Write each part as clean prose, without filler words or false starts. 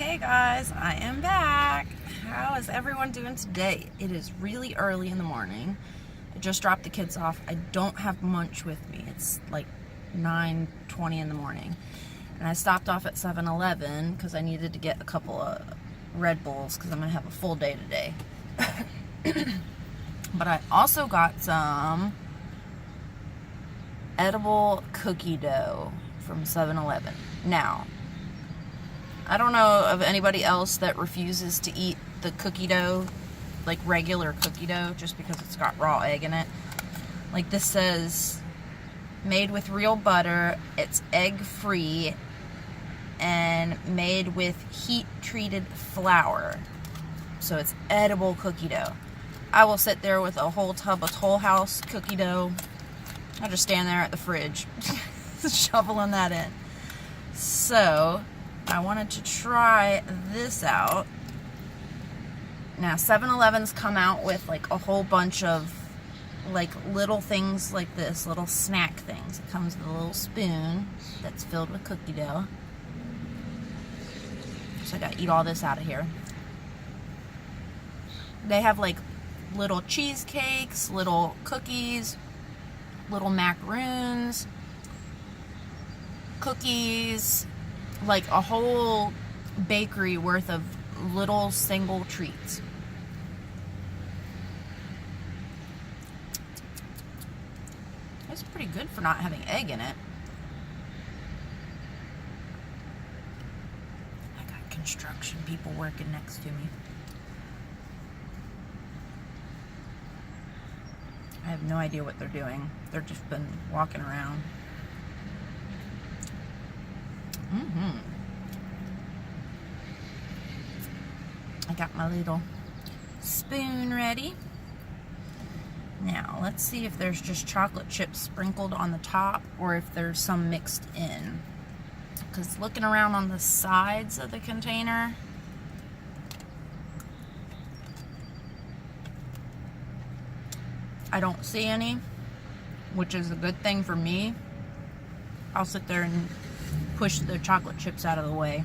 Hey guys, I am back. How is everyone doing today? It is really early in the morning. I just dropped the kids off. I don't have lunch with me. It's like 9:20 in the morning. And I stopped off at 7-Eleven because I needed to get a couple of Red Bulls because I'm going to have a full day today. But I also got some edible cookie dough from 7-Eleven. Now, I don't know of anybody else that refuses to eat the cookie dough, like regular cookie dough, just because it's got raw egg in it. Like this says, made with real butter, it's egg-free, and made with heat-treated flour. So it's edible cookie dough. I will sit there with a whole tub of Toll House cookie dough. I just stand there at the fridge, shoveling that in. So I wanted to try this out. Now 7-Eleven's come out with like a whole bunch of like little things like this, little snack things. It comes with a little spoon that's filled with cookie dough. So I gotta eat all this out of here. They have like little cheesecakes, little cookies, little macaroons, cookies, like a whole bakery worth of little single treats. It's pretty good for not having egg in it. I got construction people working next to me. I have no idea what they're doing. They've just been walking around. I got my little spoon ready. Now, let's see if there's just chocolate chips sprinkled on the top or if there's some mixed in. Because looking around on the sides of the container, I don't see any, which is a good thing for me. I'll sit there and push the chocolate chips out of the way.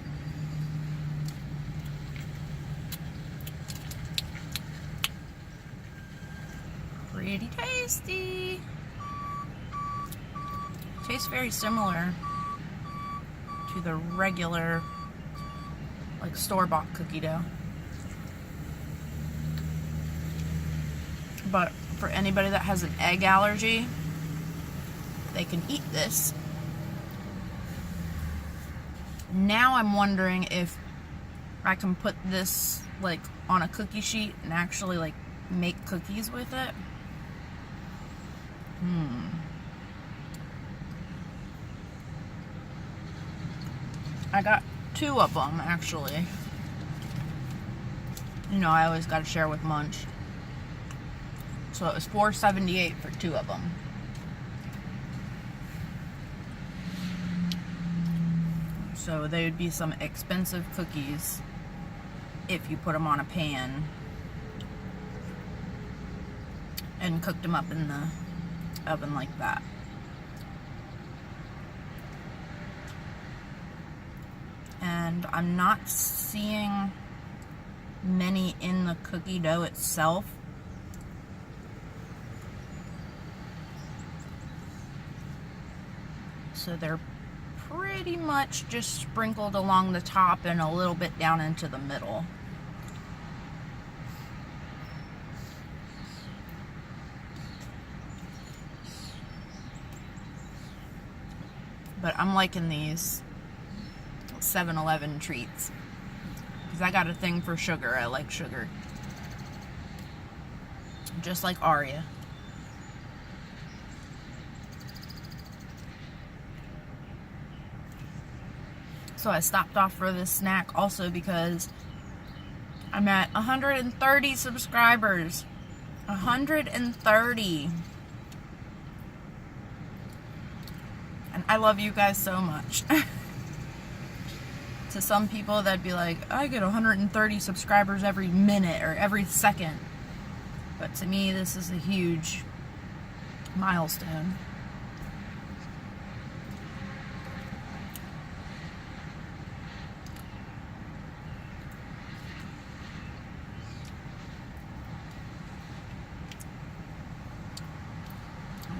Pretty tasty. Tastes very similar to the regular, like store-bought cookie dough. But for anybody that has an egg allergy, they can eat this. Now I'm wondering if I can put this like on a cookie sheet and actually like make cookies with it. I got 2 of them actually. You know, I always gotta share with Munch. So it was $4.78 for 2 of them. So they would be some expensive cookies if you put them on a pan and cooked them up in the oven like that. And I'm not seeing many in the cookie dough itself. So they're pretty much just sprinkled along the top and a little bit down into the middle. But I'm liking these 7-Eleven treats because I got a thing for sugar. I like sugar. Just like Aria. So I stopped off for this snack also because I'm at 130 subscribers. 130. And I love you guys so much. To some people that'd be like, I get 130 subscribers every minute or every second. But to me, this is a huge milestone.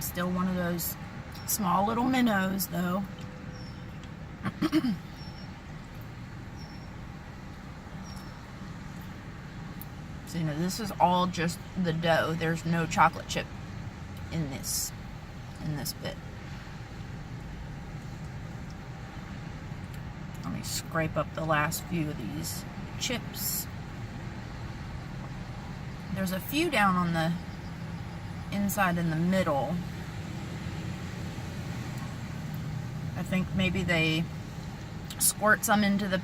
I'm still one of those small little minnows, though. So, you know, this is all just the dough. There's no chocolate chip in this bit. Let me scrape up the last few of these chips. There's a few down on the inside in the middle. I think maybe they squirt some into the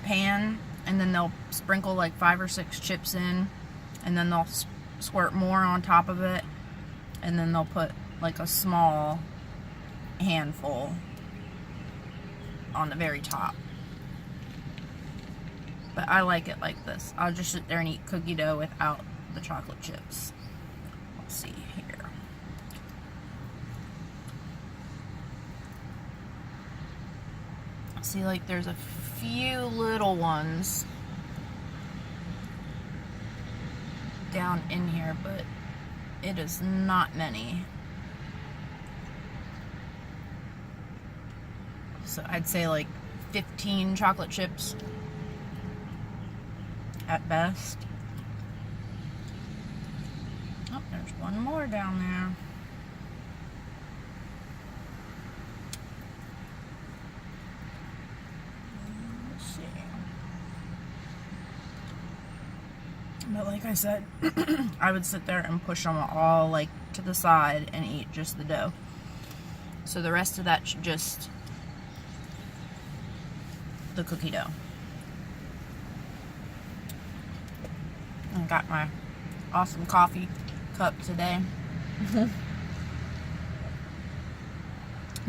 pan and then they'll sprinkle like 5 or 6 chips in, and then they'll squirt more on top of it, and then they'll put like a small handful on the very top. But I like it like this. I'll just sit there and eat cookie dough without the chocolate chips. Let's see here. See, like there's a few little ones down in here, but it is not many. So I'd say like 15 chocolate chips at best. Oh, there's one more down there. Let's see. But like I said, I would sit there and push them all like to the side and eat just the dough. So the rest of that should just the cookie dough. I got my awesome coffee cup today.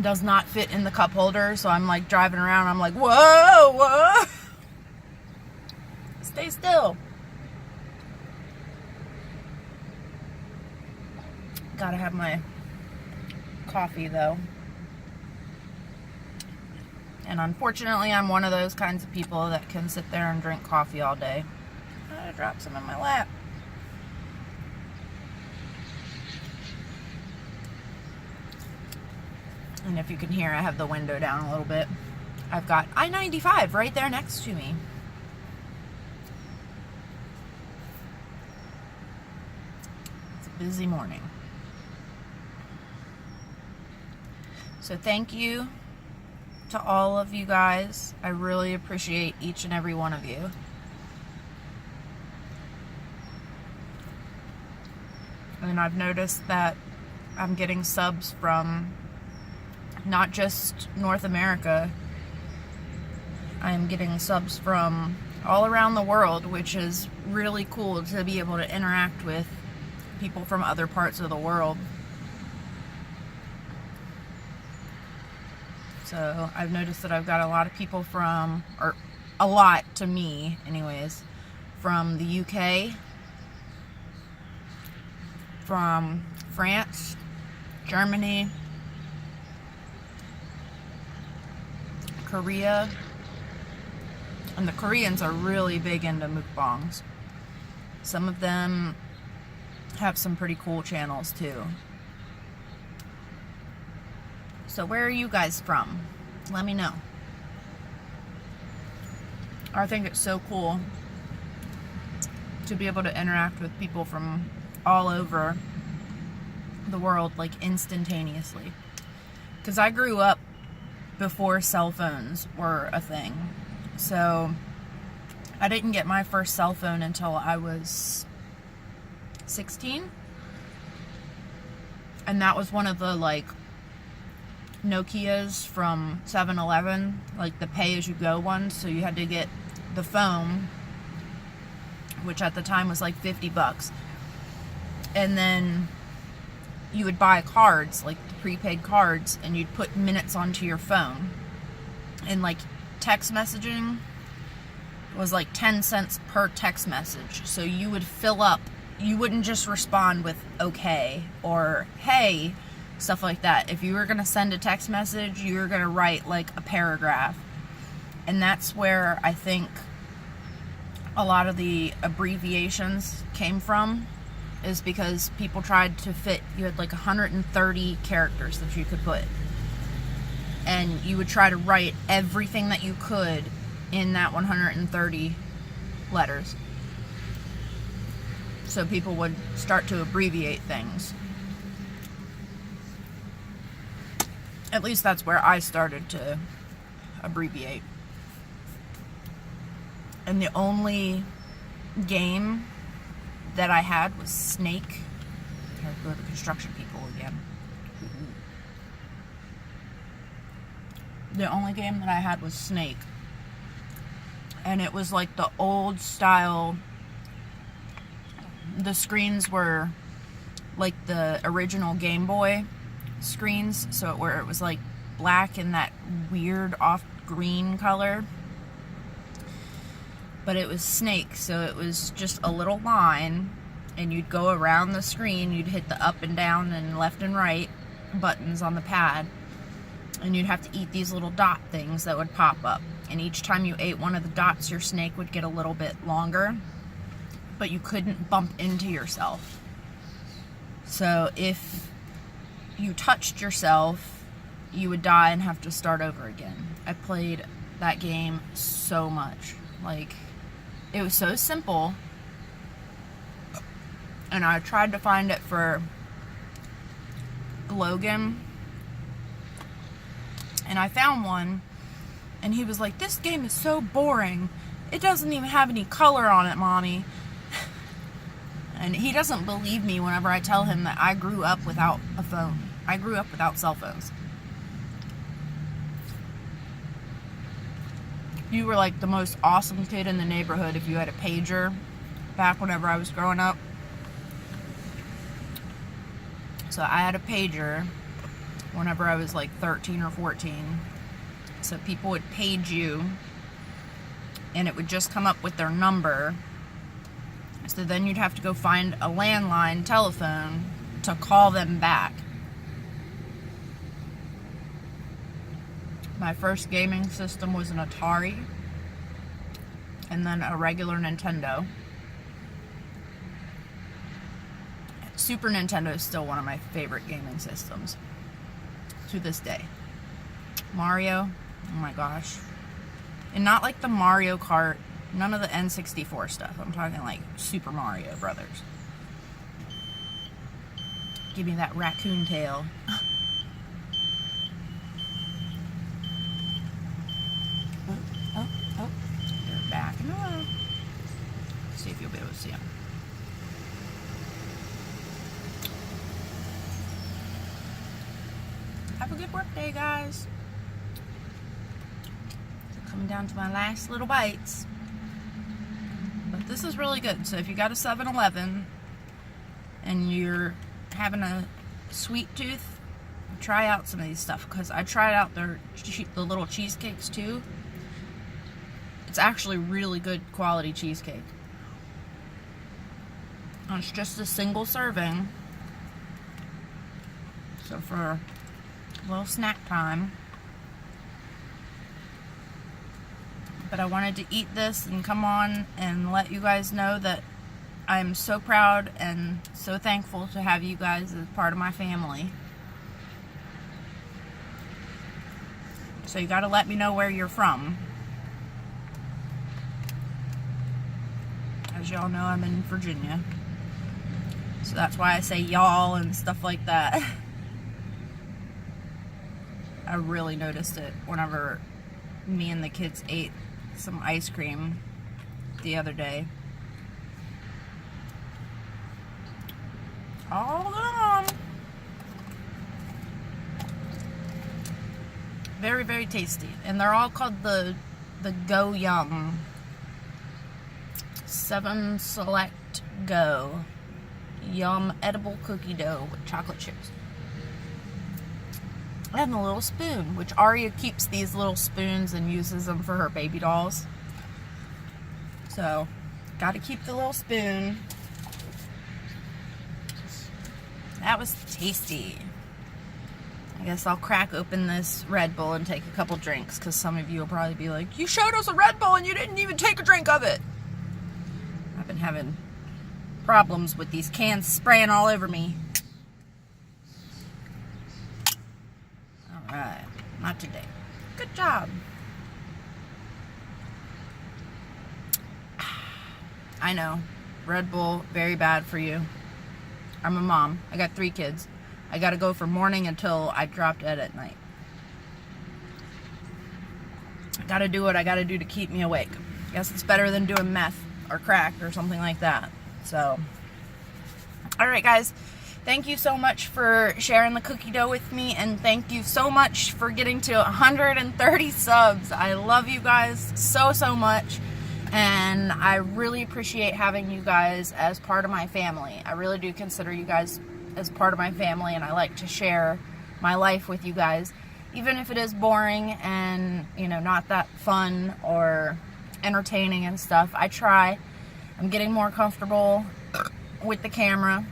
Does not fit in the cup holder, so I'm like driving around. I'm like, whoa, whoa. Stay still. Gotta have my coffee though. And unfortunately, I'm one of those kinds of people that can sit there and drink coffee all day. I dropped some in my lap. And if you can hear, I have the window down a little bit. I've got I-95 right there next to me. It's a busy morning. So thank you to all of you guys. I really appreciate each and every one of you. And I've noticed that I'm getting subs from not just North America. I'm getting subs from all around the world, which is really cool to be able to interact with people from other parts of the world. So I've noticed that I've got a lot of people from, or a lot to me anyways, from the UK, from France, Germany, Korea, and the Koreans are really big into mukbangs. Some of them have some pretty cool channels too. So where are you guys from? Let me know. I think it's so cool to be able to interact with people from all over the world, like instantaneously. Because I grew up before cell phones were a thing. So I didn't get my first cell phone until I was 16. And that was one of the like Nokias from 7-Eleven, like the pay-as-you-go ones. So you had to get the phone, which at the time was like $50. And then you would buy cards, like the prepaid cards, and you'd put minutes onto your phone. And like text messaging was like 10 cents per text message. So you would fill up, you wouldn't just respond with okay or hey, stuff like that. If you were going to send a text message, you were going to write like a paragraph. And that's where I think a lot of the abbreviations came from. is because people tried to fit, you had like 130 characters that you could put. And you would try to write everything that you could in that 130 letters. So people would start to abbreviate things. At least that's where I started to abbreviate. And the only game that I had was Snake. Here go the construction people again. The only game that I had was Snake. And it was like the old style. The screens were like the original Game Boy screens, so where it was like black and that weird off green color. But it was Snake, so it was just a little line, and you'd go around the screen, you'd hit the up and down and left and right buttons on the pad, and you'd have to eat these little dot things that would pop up. And each time you ate one of the dots, your snake would get a little bit longer, but you couldn't bump into yourself. So if you touched yourself, you would die and have to start over again. I played that game so much. Like, it was so simple. And I tried to find it for Logan. And I found one. And he was like, this game is so boring. It doesn't even have any color on it, Mommy. And he doesn't believe me whenever I tell him that I grew up without a phone. I grew up without cell phones. You were like the most awesome kid in the neighborhood if you had a pager back whenever I was growing up. So I had a pager whenever I was like 13 or 14. So people would page you and it would just come up with their number. So then you'd have to go find a landline telephone to call them back. My first gaming system was an Atari, and then a regular Nintendo. Super Nintendo is still one of my favorite gaming systems to this day. Mario, oh my gosh. And not like the Mario Kart, none of the N64 stuff. I'm talking like Super Mario Brothers. Give me that raccoon tail. Oh, they're backing up. See if you'll be able to see them. Have a good workday, guys. Coming down to my last little bites. But this is really good. So if you got a 7-Eleven and you're having a sweet tooth, try out some of these stuff. Because I tried out the little cheesecakes too. It's actually really good quality cheesecake. And it's just a single serving. So for a little snack time. But I wanted to eat this and come on and let you guys know that I'm so proud and so thankful to have you guys as part of my family. So you gotta let me know where you're from. As y'all know, I'm in Virginia. So that's why I say y'all and stuff like that. I really noticed it whenever me and the kids ate some ice cream the other day. Hold on. Very, very tasty. And they're all called the Go Yum. 7 Select Go Yum edible cookie dough with chocolate chips. And the little spoon, which Aria keeps these little spoons and uses them for her baby dolls. So, gotta keep the little spoon. That was tasty. I guess I'll crack open this Red Bull and take a couple drinks, because some of you will probably be like, you showed us a Red Bull and you didn't even take a drink of it. I've been having problems with these cans spraying all over me. Alright, not today. Good job. I know, Red Bull, very bad for you. I'm a mom. I got 3 kids. I gotta go from morning until I drop dead at night. I gotta do what I gotta do to keep me awake. Guess it's better than doing meth or crack or something like that. So, alright guys, thank you so much for sharing the cookie dough with me, and thank you so much for getting to 130 subs. I love you guys so much, and I really appreciate having you guys as part of my family. I really do consider you guys as part of my family, and I like to share my life with you guys, even if it is boring and, you know, not that fun or entertaining and stuff. I try. I'm getting more comfortable with the camera,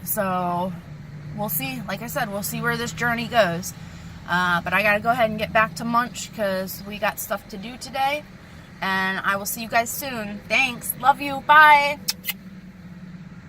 so we'll see. Like I said, we'll see where this journey goes, but I gotta go ahead and get back to Munch because we got stuff to do today, and I will see you guys soon. Thanks, love you, bye.